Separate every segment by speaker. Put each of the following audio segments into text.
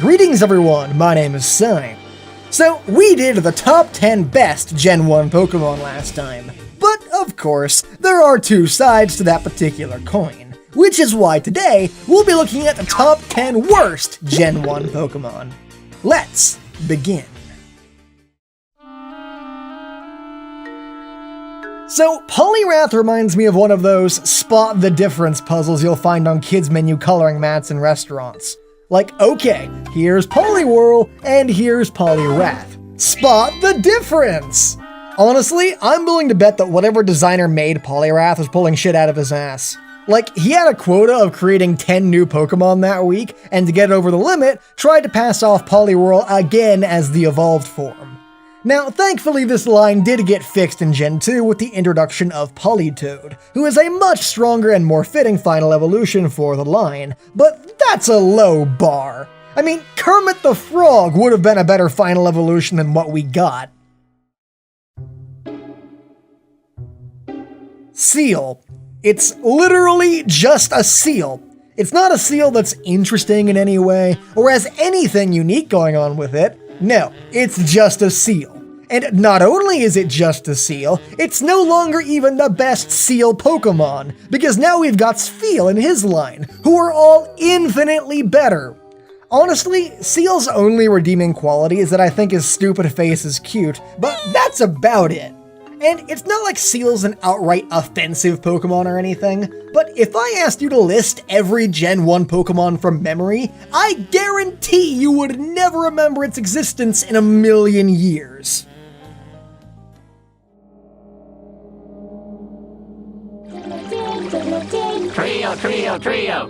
Speaker 1: Greetings everyone, my name is Sime. So, we did the top 10 best Gen 1 Pokemon last time. But, of course, there are two sides to that particular coin. Which is why today, we'll be looking at the top 10 worst Gen 1 Pokemon. Let's begin. So, Poliwrath reminds me of one of those spot the difference puzzles you'll find on kids' menu coloring mats in restaurants. Like, okay, here's Poliwhirl, and here's Poliwrath. Spot the difference! Honestly, I'm willing to bet that whatever designer made Poliwrath was pulling shit out of his ass. Like, he had a quota of creating 10 new Pokemon that week, and to get over the limit, tried to pass off Poliwhirl again as the evolved form. Now, thankfully this line did get fixed in Gen 2 with the introduction of Politoed, who is a much stronger and more fitting final evolution for the line, but that's a low bar. I mean, Kermit the Frog would have been a better final evolution than what we got. Seel. It's literally just a seal. It's not a seal that's interesting in any way, or has anything unique going on with it. No, it's just a seal. And not only is it just a seal, it's no longer even the best seal Pokemon, because now we've got Spheal in his line, who are all infinitely better. Honestly, Seal's only redeeming quality is that I think his stupid face is cute, but that's about it. And it's not like Seal's an outright offensive Pokemon or anything, but if I asked you to list every Gen 1 Pokemon from memory, I guarantee you would never remember its existence in a million years.
Speaker 2: Trio, trio, trio.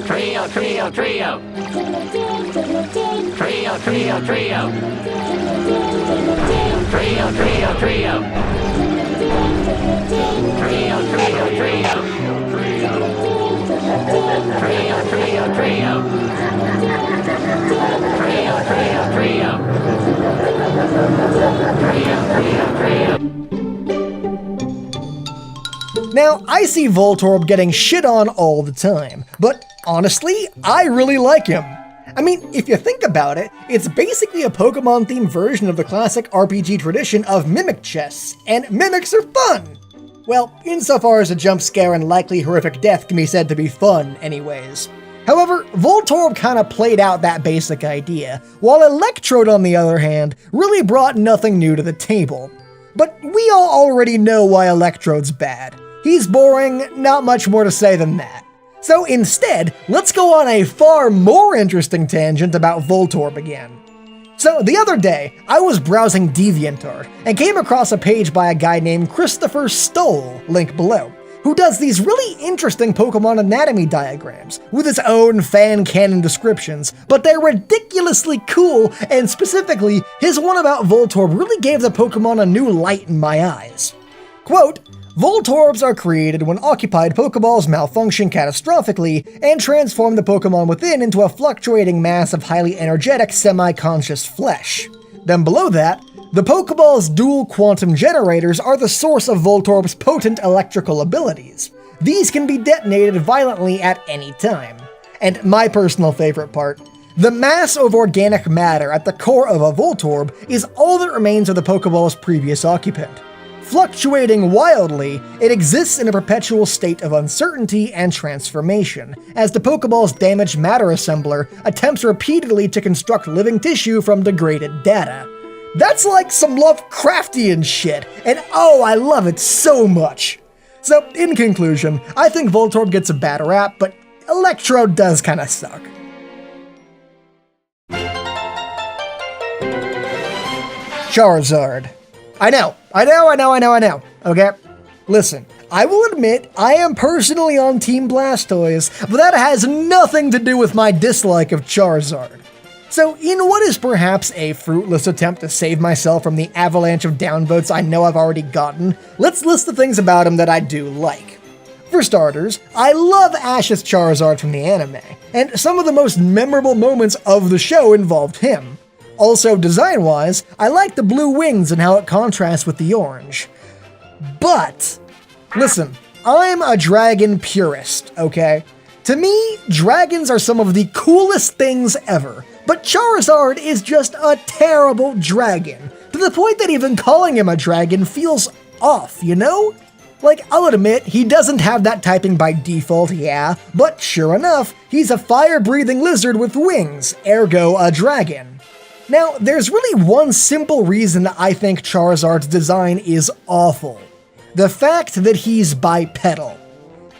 Speaker 2: Trio, trio, trio. Trio, trio, trio. Trio, trio, trio. Trio, trio, trio. Trio, trio, trio. Trio, trio, trio. Trio, trio, trio.
Speaker 1: Now, I see Voltorb getting shit on all the time, but honestly, I really like him. I mean, if you think about it, it's basically a Pokemon-themed version of the classic RPG tradition of Mimic chests, and Mimics are fun! Well, insofar as a jump scare and likely horrific death can be said to be fun, anyways. However, Voltorb kinda played out that basic idea, while Electrode, on the other hand, really brought nothing new to the table. But we all already know why Electrode's bad. He's boring, not much more to say than that. So instead, let's go on a far more interesting tangent about Voltorb again. So the other day, I was browsing DeviantArt and came across a page by a guy named Christopher Stoll, link below, who does these really interesting Pokemon anatomy diagrams with his own fan canon descriptions, but they're ridiculously cool, and specifically, his one about Voltorb really gave the Pokemon a new light in my eyes. Quote, Voltorbs are created when occupied Pokeballs malfunction catastrophically and transform the Pokemon within into a fluctuating mass of highly energetic, semi-conscious flesh. Then below that, the Pokeball's dual quantum generators are the source of Voltorb's potent electrical abilities. These can be detonated violently at any time. And my personal favorite part, the mass of organic matter at the core of a Voltorb is all that remains of the Pokeball's previous occupant. Fluctuating wildly, it exists in a perpetual state of uncertainty and transformation, as the Pokeball's damaged matter assembler attempts repeatedly to construct living tissue from degraded data. That's like some Lovecraftian shit, and oh, I love it so much! So, in conclusion, I think Voltorb gets a bad rap, but Electrode does kinda suck. Charizard. I know, okay? Listen, I will admit, I am personally on Team Blastoise, but that has nothing to do with my dislike of Charizard. So, in what is perhaps a fruitless attempt to save myself from the avalanche of downvotes I know I've already gotten, let's list the things about him that I do like. For starters, I love Ash's Charizard from the anime, and some of the most memorable moments of the show involved him. Also, design-wise, I like the blue wings and how it contrasts with the orange. But, listen, I'm a dragon purist, okay? To me, dragons are some of the coolest things ever, but Charizard is just a terrible dragon, to the point that even calling him a dragon feels off, you know? Like, I'll admit, he doesn't have that typing by default, yeah, but sure enough, he's a fire-breathing lizard with wings, ergo a dragon. Now, there's really one simple reason that I think Charizard's design is awful. The fact that he's bipedal.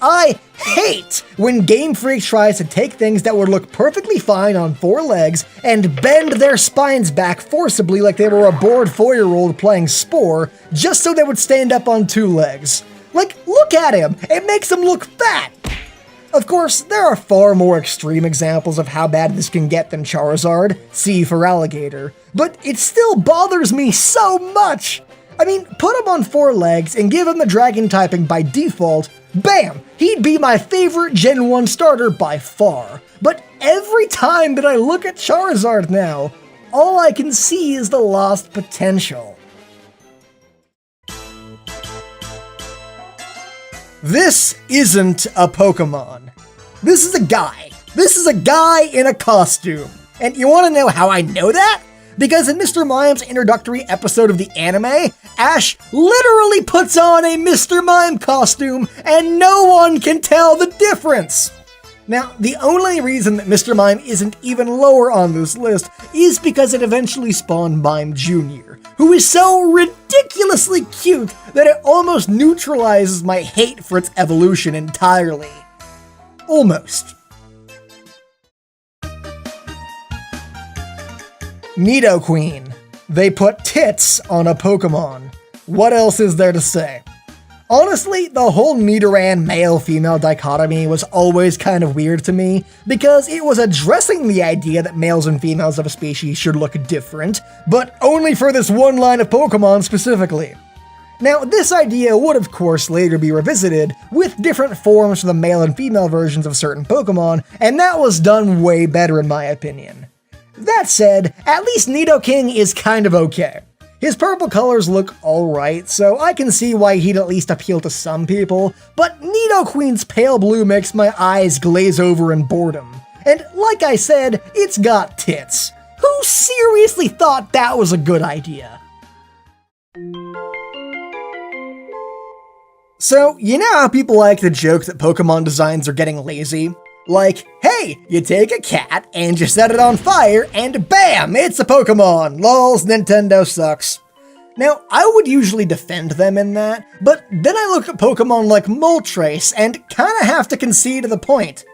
Speaker 1: I hate when Game Freak tries to take things that would look perfectly fine on 4 legs and bend their spines back forcibly like they were a bored 4-year-old playing Spore, just so they would stand up on 2 legs. Like, look at him! It makes him look fat! Of course, there are far more extreme examples of how bad this can get than Charizard, C for alligator, but it still bothers me so much! I mean, put him on 4 legs and give him the dragon typing by default, bam! He'd be my favorite Gen 1 starter by far. But every time that I look at Charizard now, all I can see is the lost potential. This isn't a Pokemon. This is a guy. This is a guy in a costume. And you want to know how I know that? Because in Mr. Mime's introductory episode of the anime, Ash literally puts on a Mr. Mime costume and no one can tell the difference. Now, the only reason that Mr. Mime isn't even lower on this list is because it eventually spawned Mime Jr., who is so ridiculously cute that it almost neutralizes my hate for its evolution entirely. Almost. Nidoqueen. They put tits on a Pokemon. What else is there to say? Honestly, the whole Nidoran male-female dichotomy was always kind of weird to me, because it was addressing the idea that males and females of a species should look different, but only for this one line of Pokemon specifically. Now, this idea would of course later be revisited with different forms for the male and female versions of certain Pokemon, and that was done way better in my opinion. That said, at least Nidoking is kind of okay. His purple colors look alright, so I can see why he'd at least appeal to some people, but Nidoqueen's pale blue makes my eyes glaze over in boredom. And like I said, it's got tits. Who seriously thought that was a good idea? So, you know how people like to joke that Pokemon designs are getting lazy? Like, hey, you take a cat and you set it on fire and bam, it's a Pokemon! Lols, Nintendo sucks. Now, I would usually defend them in that, but then I look at Pokemon like Moltres and kinda have to concede the point.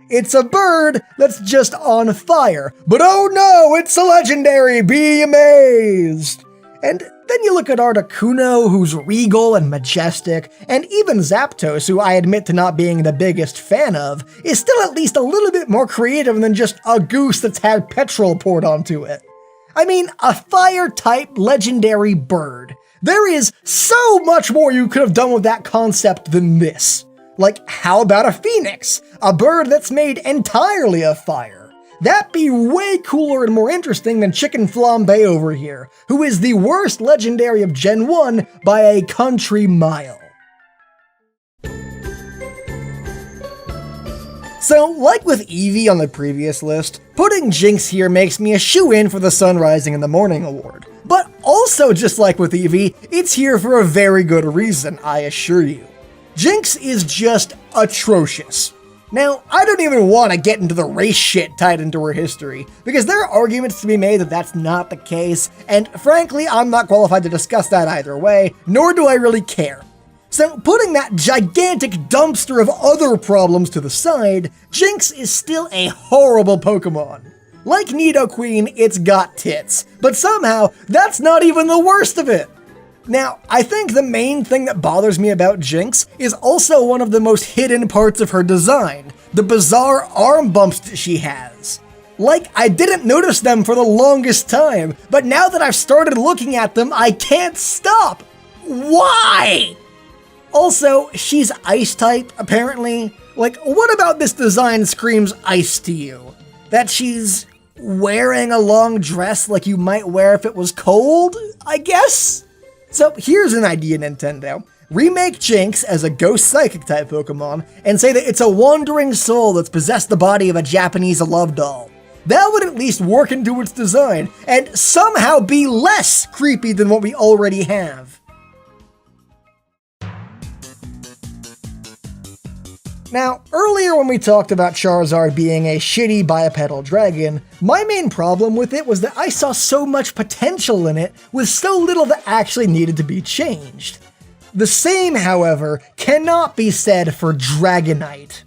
Speaker 1: It's a bird that's just on fire, but oh no, it's a legendary, be amazed! And then you look at Articuno, who's regal and majestic, and even Zapdos, who I admit to not being the biggest fan of, is still at least a little bit more creative than just a goose that's had petrol poured onto it. I mean, a fire-type legendary bird. There is so much more you could have done with that concept than this. Like, how about a phoenix? A bird that's made entirely of fire. That'd be way cooler and more interesting than Chicken Flambe over here, who is the worst legendary of Gen 1 by a country mile. So, like with Eevee on the previous list, putting Jynx here makes me a shoo-in for the Sun Rising in the Morning award. But also, just like with Eevee, it's here for a very good reason, I assure you. Jynx is just atrocious. Now, I don't even want to get into the race shit tied into her history, because there are arguments to be made that that's not the case, and frankly, I'm not qualified to discuss that either way, nor do I really care. So, putting that gigantic dumpster of other problems to the side, Jynx is still a horrible Pokemon. Like Nidoqueen, it's got tits, but somehow, that's not even the worst of it. Now, I think the main thing that bothers me about Jynx is also one of the most hidden parts of her design, the bizarre arm bumps that she has. Like, I didn't notice them for the longest time, but now that I've started looking at them, I can't stop! Why? Also, she's ice-type, apparently. Like, what about this design screams ice to you? That she's wearing a long dress like you might wear if it was cold, I guess? So here's an idea, Nintendo. Remake Jynx as a ghost psychic type Pokemon, and say that it's a wandering soul that's possessed the body of a Japanese love doll. That would at least work into its design, and somehow be less creepy than what we already have. Now, earlier when we talked about Charizard being a shitty bipedal dragon, my main problem with it was that I saw so much potential in it with so little that actually needed to be changed. The same, however, cannot be said for Dragonite.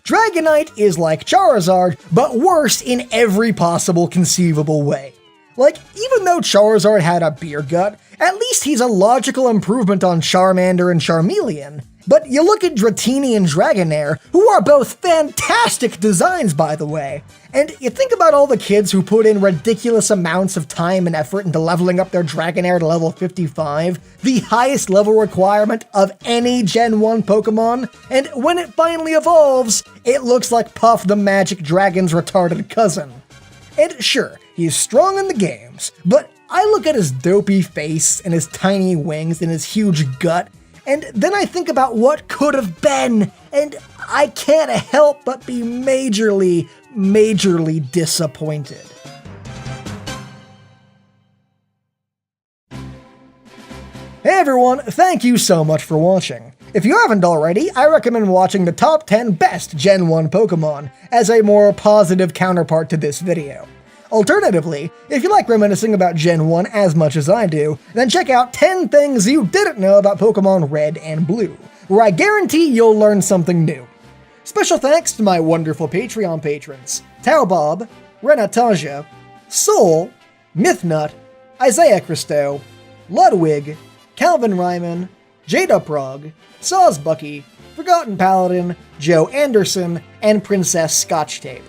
Speaker 1: Dragonite is like Charizard, but worse in every possible conceivable way. Like, even though Charizard had a beer gut, at least he's a logical improvement on Charmander and Charmeleon. But you look at Dratini and Dragonair, who are both fantastic designs, by the way, and you think about all the kids who put in ridiculous amounts of time and effort into leveling up their Dragonair to level 55, the highest level requirement of any Gen 1 Pokemon, and when it finally evolves, it looks like Puff the Magic Dragon's retarded cousin. And sure, he's strong in the games, but I look at his dopey face and his tiny wings and his huge gut, and then I think about what could have been, and I can't help but be majorly disappointed. Hey everyone, thank you so much for watching. If you haven't already, I recommend watching the top 10 best Gen 1 Pokemon as a more positive counterpart to this video. Alternatively, if you like reminiscing about Gen 1 as much as I do, then check out 10 things you didn't know about Pokemon Red and Blue, where I guarantee you'll learn something new. Special thanks to my wonderful Patreon patrons, Taobob, Renataja, Soul, Mythnut, Isaiah Christo, Ludwig, Calvin Ryman, Jada Prog, Sawsbucky, Forgotten Paladin, Joe Anderson, and Princess Scotchtape.